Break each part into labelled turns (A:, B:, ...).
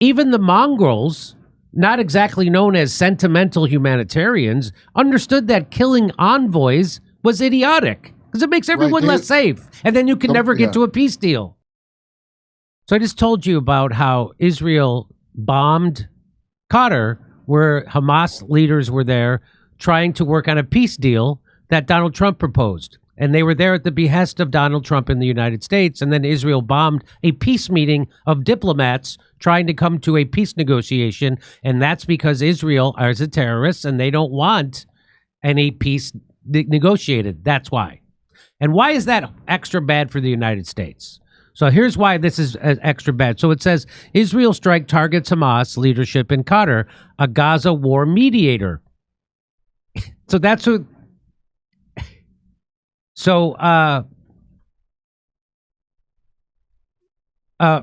A: Even the mongrels, not exactly known as sentimental humanitarians, understood that killing envoys was idiotic because it makes everyone less safe. And then you can never get to a peace deal. So I just told you about how Israel bombed Qatar, where Hamas leaders were there trying to work on a peace deal that Donald Trump proposed. And they were there at the behest of Donald Trump in the United States. And then Israel bombed a peace meeting of diplomats trying to come to a peace negotiation. And that's because Israel is a terrorist and they don't want any peace negotiated. That's why. And why is that extra bad for the United States? So here's why this is extra bad. So it says Israel strike targets Hamas leadership in Qatar, a Gaza war mediator. So that's what. So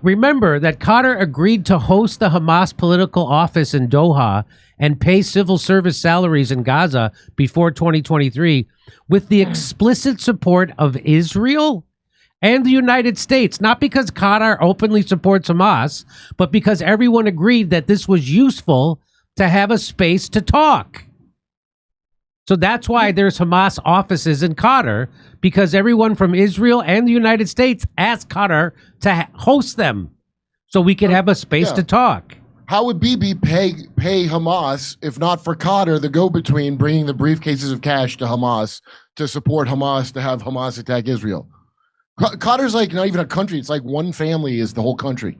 A: remember that Qatar agreed to host the Hamas political office in Doha and pay civil service salaries in Gaza before 2023 with the explicit support of Israel and the United States, not because Qatar openly supports Hamas, but because everyone agreed that this was useful to have a space to talk. So that's why there's Hamas offices in Qatar, because everyone from Israel and the United States asked Qatar to host them so we could have a space to talk.
B: How would Bibi pay Hamas if not for Qatar, the go-between, bringing the briefcases of cash to Hamas to support Hamas, to have Hamas attack Israel? Qatar's like not even a country. It's like one family is the whole country.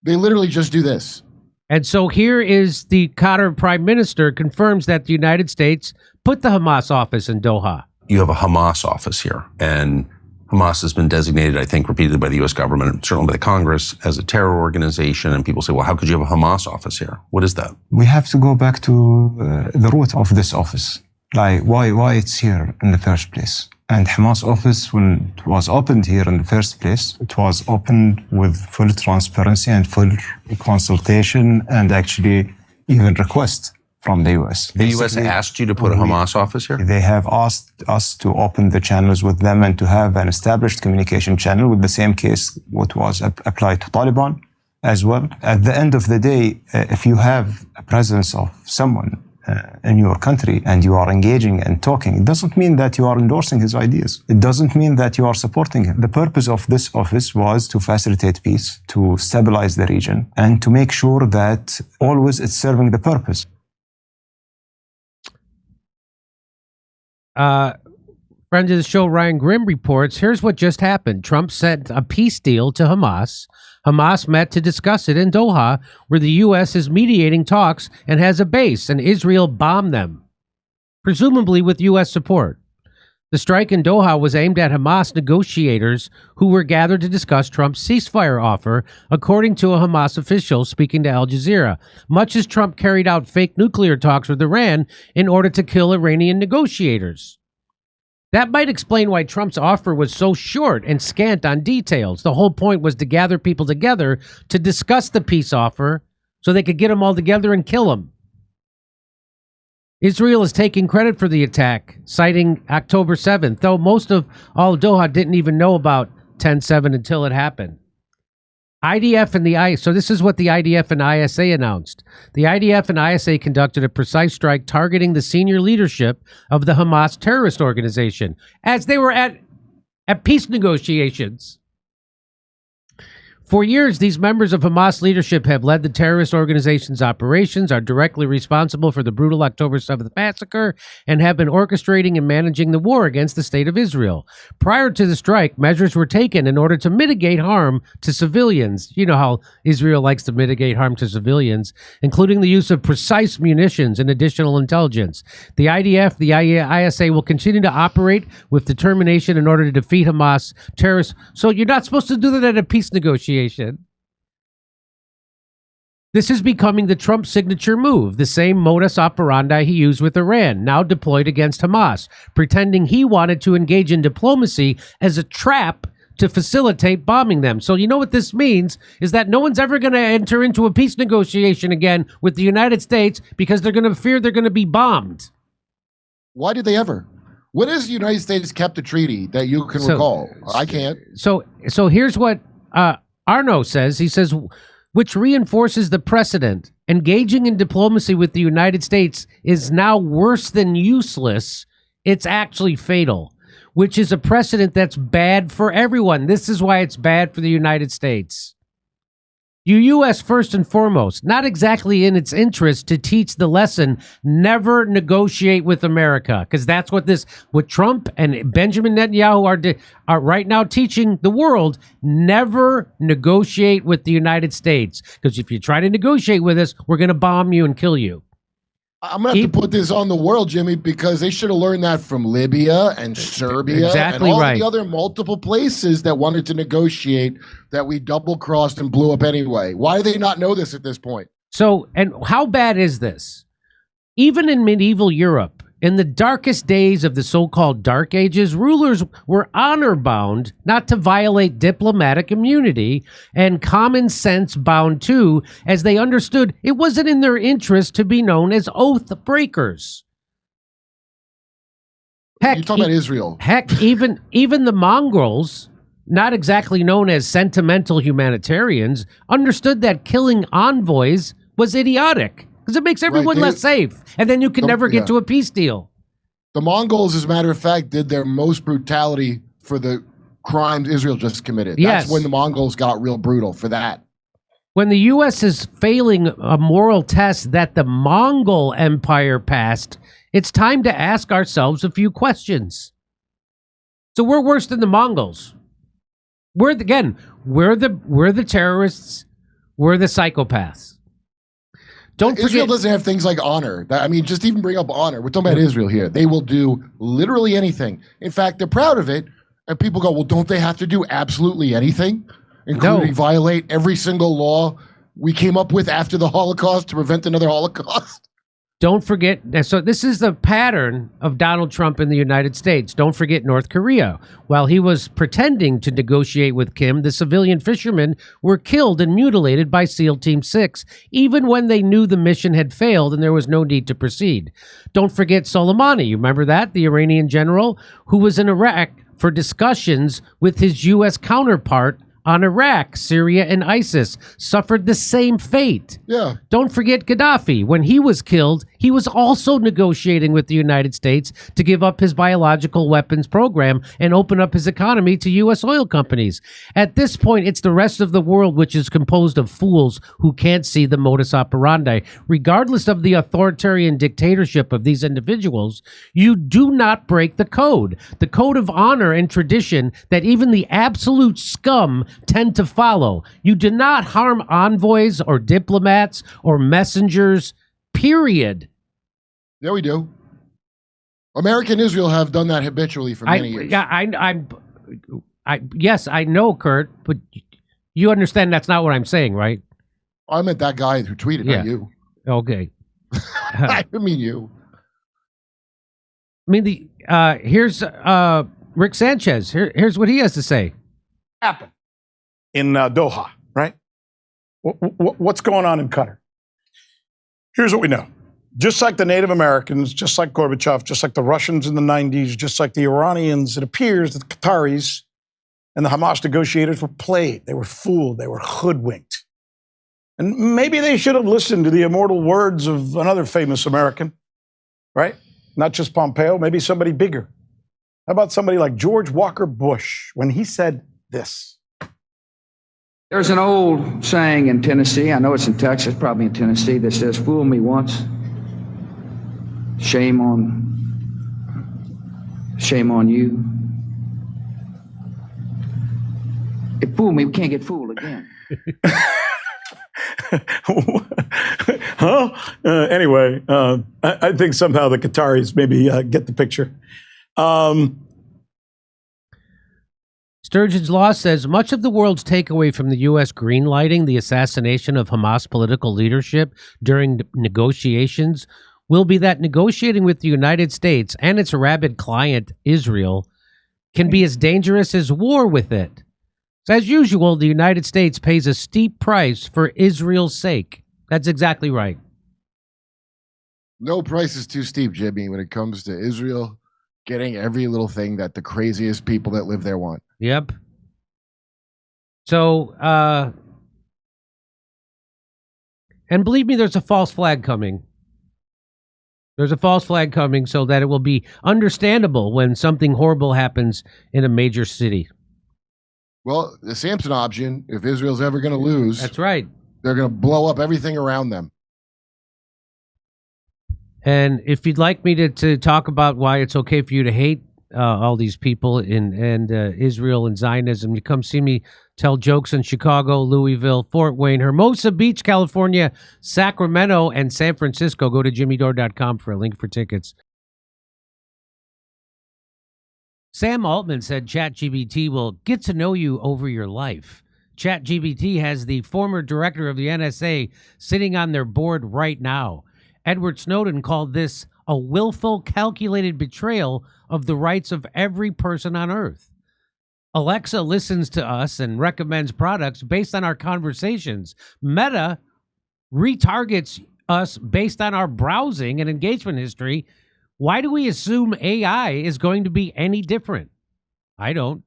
B: They literally just do this.
A: And so here is the Qatar prime minister confirms that the United States put the Hamas office in Doha.
C: You have a Hamas office here, and Hamas has been designated, I think, repeatedly by the U.S. government, and certainly by the Congress, as a terror organization. And people say, well, how could you have a Hamas office here? What is that?
D: We have to go back to the root of this office. Like, why it's here in the first place. And Hamas office, when it was opened here in the first place, it was opened with full transparency and full consultation and actually even request from the U.S.
C: The U.S. asked you to put a Hamas office here?
D: They have asked us to open the channels with them and to have an established communication channel with the same case what was applied to Taliban as well. At the end of the day, if you have a presence of someone in your country and you are engaging and talking, it doesn't mean that you are endorsing his ideas. It doesn't mean that you are supporting him. The purpose of this office was to facilitate peace, to stabilize the region, and to make sure that always it's serving the purpose.
A: Friend of the show, Ryan Grimm, reports, here's what just happened. Trump sent a peace deal to Hamas. Hamas met to discuss it in Doha, where the U.S. is mediating talks and has a base, and Israel bombed them, presumably with U.S. support. The strike in Doha was aimed at Hamas negotiators who were gathered to discuss Trump's ceasefire offer, according to a Hamas official speaking to Al Jazeera, much as Trump carried out fake nuclear talks with Iran in order to kill Iranian negotiators. That might explain why Trump's offer was so short and scant on details. The whole point was to gather people together to discuss the peace offer so they could get them all together and kill them. Israel is taking credit for the attack, citing October 7th, though most of all of Doha didn't even know about 10/7 until it happened. IDF and the so this is what the IDF and ISA announced. The IDF and ISA conducted a precise strike targeting the senior leadership of the Hamas terrorist organization as they were at peace negotiations. For years, these members of Hamas leadership have led the terrorist organization's operations, are directly responsible for the brutal October 7th massacre, and have been orchestrating and managing the war against the state of Israel. Prior to the strike, measures were taken in order to mitigate harm to civilians. You know how Israel likes to mitigate harm to civilians, including the use of precise munitions and additional intelligence. The IDF, the ISA will continue to operate with determination in order to defeat Hamas terrorists. So you're not supposed to do that at a peace negotiation. This is becoming the Trump signature move, the same modus operandi he used with Iran, now deployed against Hamas, pretending he wanted to engage in diplomacy as a trap to facilitate bombing them. So you know what this means is that no one's ever going to enter into a peace negotiation again with the United States because they're going to fear they're going to be bombed.
B: Why did they ever? When has the United States kept a treaty that you can recall? I can't.
A: So here's what Arno says. He says, which reinforces the precedent. Engaging in diplomacy with the United States is now worse than useless. It's actually fatal, which is a precedent that's bad for everyone. This is why it's bad for the United States. U.S. first and foremost, not exactly in its interest to teach the lesson, never negotiate with America, because that's what Trump and Benjamin Netanyahu are right now teaching the world. Never negotiate with the United States, because if you try to negotiate with us, we're going to bomb you and kill you.
B: I'm going to have to put this on the world, Jimmy, because they should have learned that from Libya and Serbia
A: Exactly
B: and all
A: right.
B: the other multiple places that wanted to negotiate that we double-crossed and blew up anyway. Why do they not know this at this point?
A: So, and how bad is this? Even in medieval Europe, in the darkest days of the so-called Dark Ages, rulers were honor-bound not to violate diplomatic immunity, and common sense bound too, as they understood it wasn't in their interest to be known as oath breakers. Heck,
B: You talk about Israel.
A: Heck, even the Mongols, not exactly known as sentimental humanitarians, understood that killing envoys was idiotic because it makes everyone less safe, and then you can never get to a peace deal.
B: The Mongols, as a matter of fact, did their most brutality for the crimes Israel just committed.
A: Yes.
B: That's when the Mongols got real brutal for that.
A: When the U.S. is failing a moral test that the Mongol Empire passed, it's time to ask ourselves a few questions. So we're worse than the Mongols. We're the terrorists. We're the psychopaths.
B: Israel doesn't have things like honor. Just even bring up honor. We're talking about Israel here. They will do literally anything. In fact, they're proud of it. And people go, well, don't they have to do absolutely anything, including violate every single law we came up with after the Holocaust to prevent another Holocaust?
A: Don't forget, so this is the pattern of Donald Trump in the United States. Don't forget North Korea. While he was pretending to negotiate with Kim, the civilian fishermen were killed and mutilated by SEAL Team 6, even when they knew the mission had failed and there was no need to proceed. Don't forget Soleimani. You remember that? The Iranian general who was in Iraq for discussions with his U.S. counterpart on Iraq, Syria, and ISIS, suffered the same fate.
B: Yeah.
A: Don't forget Gaddafi. When he was killed, he was also negotiating with the United States to give up his biological weapons program and open up his economy to U.S. oil companies. At this point, it's the rest of the world which is composed of fools who can't see the modus operandi. Regardless of the authoritarian dictatorship of these individuals, you do not break the code of honor and tradition that even the absolute scum tend to follow. You do not harm envoys or diplomats or messengers, period.
B: Yeah, we do. America and Israel have done that habitually for many years.
A: Yes, I know, Kurt, but you understand that's not what I'm saying, right?
B: I meant that guy who tweeted, not you.
A: Okay.
B: I mean you.
A: Here's Rick Sanchez. Here's what he has to say.
E: Happen in Doha, right? What's going on in Qatar? Here's what we know. Just like the Native Americans, just like Gorbachev, just like the Russians in the 90s, just like the Iranians, it appears that the Qataris and the Hamas negotiators were played. They were fooled. They were hoodwinked. And maybe they should have listened to the immortal words of another famous American, right? Not just Pompeo, maybe somebody bigger. How about somebody like George Walker Bush when he said this?
F: There's an old saying in Tennessee, I know it's in Texas, probably in Tennessee, that says, fool me once, shame on you. It fooled me, we can't get fooled again.
E: Anyway, I think somehow the Qataris maybe get the picture.
A: Sturgeon's Law says much of the world's takeaway from the U.S. greenlighting the assassination of Hamas political leadership during negotiations will be that negotiating with the United States and its rabid client, Israel, can be as dangerous as war with it. So as usual, the United States pays a steep price for Israel's sake. That's exactly right.
B: No price is too steep, Jimmy, when it comes to Israel getting every little thing that the craziest people that live there want.
A: Yep. So, And believe me, there's a false flag coming. There's a false flag coming so that it will be understandable when something horrible happens in a major city.
B: Well, the Samson option, if Israel's ever going to lose,
A: That's right.
B: they're going to blow up everything around them.
A: And if you'd like me to talk about why it's okay for you to hate all these people in Israel and Zionism, you come see me tell jokes in Chicago, Louisville, Fort Wayne, Hermosa Beach, California, Sacramento, and San Francisco. Go to jimmydore.com for a link for tickets. Sam Altman said ChatGPT will get to know you over your life. ChatGPT has the former director of the NSA sitting on their board right now. Edward Snowden called this a willful, calculated betrayal of the rights of every person on Earth. Alexa listens to us and recommends products based on our conversations. Meta retargets us based on our browsing and engagement history. Why do we assume AI is going to be any different? I don't.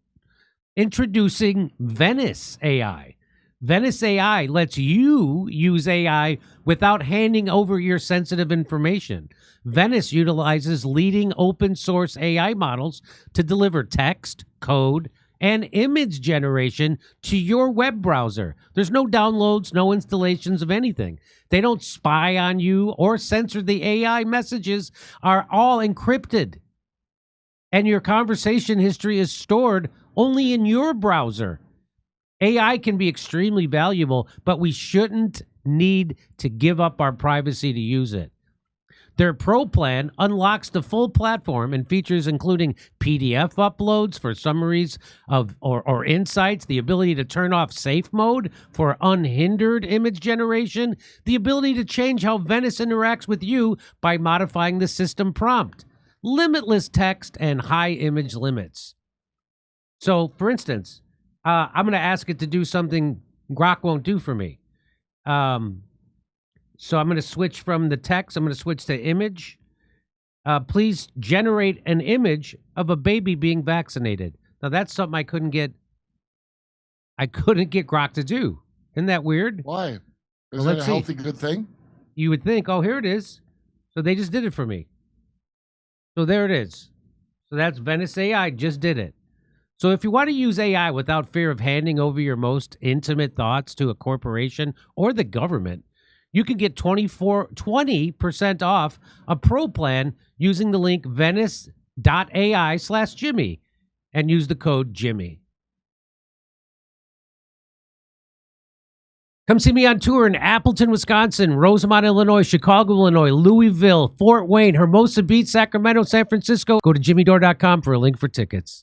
A: Introducing Venice AI. Venice AI lets you use AI without handing over your sensitive information. Venice utilizes leading open source AI models to deliver text, code, and image generation to your web browser. There's no downloads, no installations of anything. They don't spy on you or censor the AI. Messages are all encrypted. And your conversation history is stored only in your browser. AI can be extremely valuable, but we shouldn't need to give up our privacy to use it. Their Pro plan unlocks the full platform and features including PDF uploads for summaries of or insights, the ability to turn off safe mode for unhindered image generation, the ability to change how Venice interacts with you by modifying the system prompt, limitless text, and high image limits. So, for instance, I'm going to ask it to do something Grok won't do for me. So I'm going to switch from the text. I'm going to switch to image. Please generate an image of a baby being vaccinated. Now that's something I couldn't get Grok to do. Isn't that weird?
B: Why? Is
A: Well,
B: that a
A: let's see.
B: healthy, good thing?
A: You would think, oh, here it is. So they just did it for me. So there it is. So that's Venice AI just did it. So if you want to use AI without fear of handing over your most intimate thoughts to a corporation or the government, you can get 20% off a pro plan using the link venice.ai/Jimmy and use the code Jimmy. Come see me on tour in Appleton, Wisconsin, Rosemont, Illinois, Chicago, Illinois, Louisville, Fort Wayne, Hermosa Beach, Sacramento, San Francisco. Go to jimmydore.com for a link for tickets.